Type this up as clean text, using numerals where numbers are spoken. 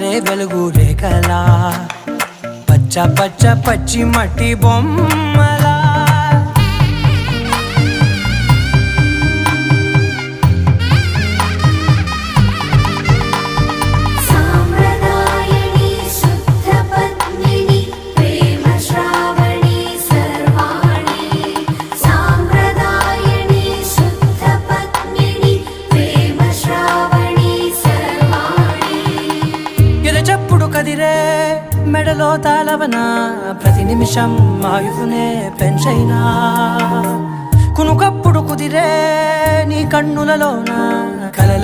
జారే వెలుగు రేఖలా పచ్చ పచ్చ పచ్చి మట్టి బొమ్మలా చెప్పుడు కదిరే మెడలో తాళవన ప్రతి నిమిషం ఆయుధునే పెంచైనా కునుకప్పుడు కుదిరే నీ కన్నులలోన కలల